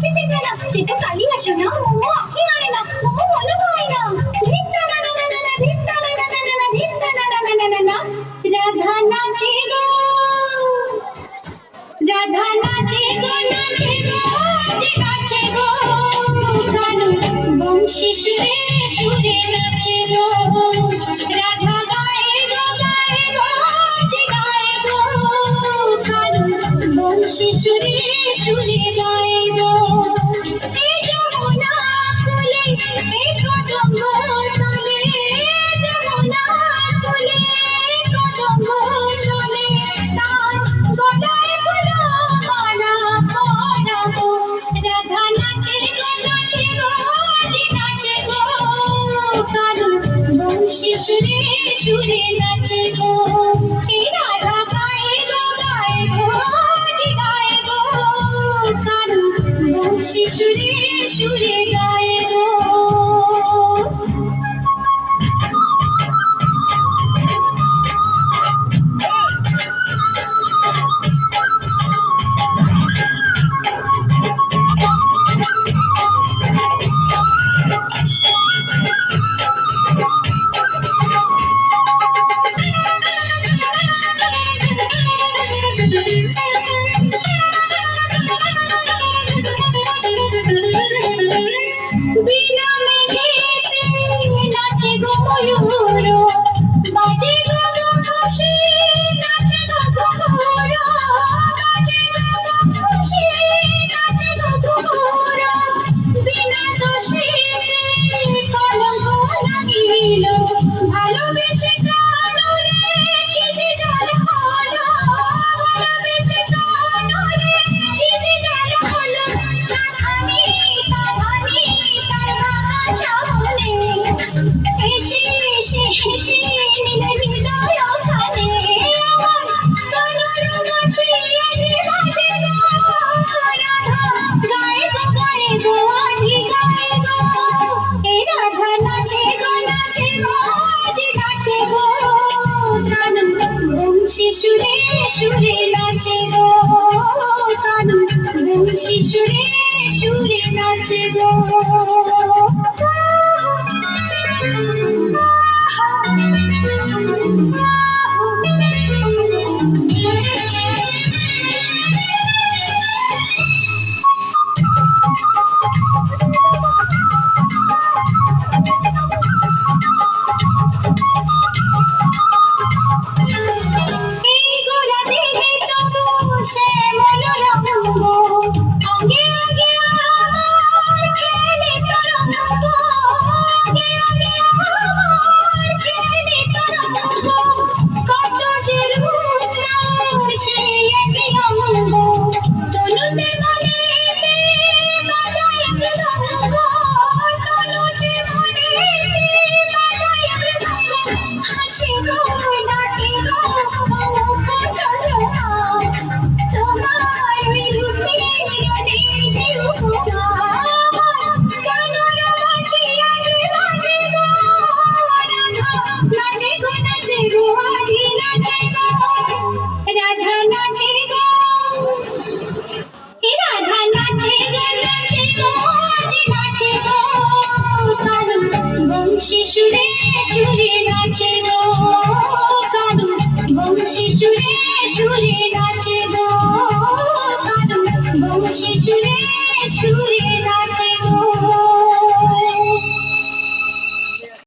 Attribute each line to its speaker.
Speaker 1: চিচিটা না সেটা কালি আসো না মোমো আঁকি আয় না মোমো বলো হয় না ধিপটা না না না না না ধিপটা না না না না না ধিপটা না না না না না রাধা নাচে গো রাধা নাচে গো নাচে গো নাচে গো কানু বংশী সুরে সুরে নাচে গো রাধা গায়ে গো গায়ে গো কানু বংশী সুরে সুরে গায়ে গো এই যমুনা কুলে এই কদম্ব তলে যমুনা কুলে কদম্ব তলে তার গলায় বলো মালা পরাবো রাধা নাচে গো নাচে গো কানু বংশী সুরে সুরে নাচে গো এই রাধা গায়ে গো গায়ে গো কানু বংশী সুরে সুরে গায়ে গো বিনা মেঘেতে নাচে গো ময়ূর বাজে গো বাঁশি নাচে গো ঘুঘুর বাজে গো বাঁশি নাচে গো ঘুঘুর বিনা দোষেতে কলঙ্ক লাগিল ভালোবেসে কানরে কি যে জাল হলো ভালোবেসে কানরে কি যে জাল হলো সাধানি সাধানি তার বাবা চাহলে এসে এসে এসে নিলে হৃদয় খানে আমার তনুর বাঁশি আজি বাজে গো রাধা গায়ে গো আজি গায়ে গো এই রাধা নাচে গো আজি নাচে গো কানু বংশী সুরে সুরে নাচে গো কানু বংশী সুরে সুরে নাচে গো এই গোরা দেহে তবু শ্যামল রঙ্গ অঙ্গে অঙ্গে আমার খেলে তরঙ্গ অঙ্গে অঙ্গে আমার খেলে তরঙ্গ কত যে রূপ তার সেই একই অঙ্গ তনুতে মনেতে বাজায় মৃদঙ্গ তনুতে মনেতে বাজায় মৃদঙ্গ হাসি গো নাচি গো মুখ চলনা তোমার ওই রূপের নিজে উপমা কানর বাঁশি আজি বাজে গো রাধা নাচে গো আজি নাচে গো রাধা নাচে গো রাধা নাচে গো আজি নাচে গো কানু বংশী সুরে সুরে নাচে গো কানু বংশী সুরে সুরে নাচে গো কানু বংশী সুরে সুরে নাচে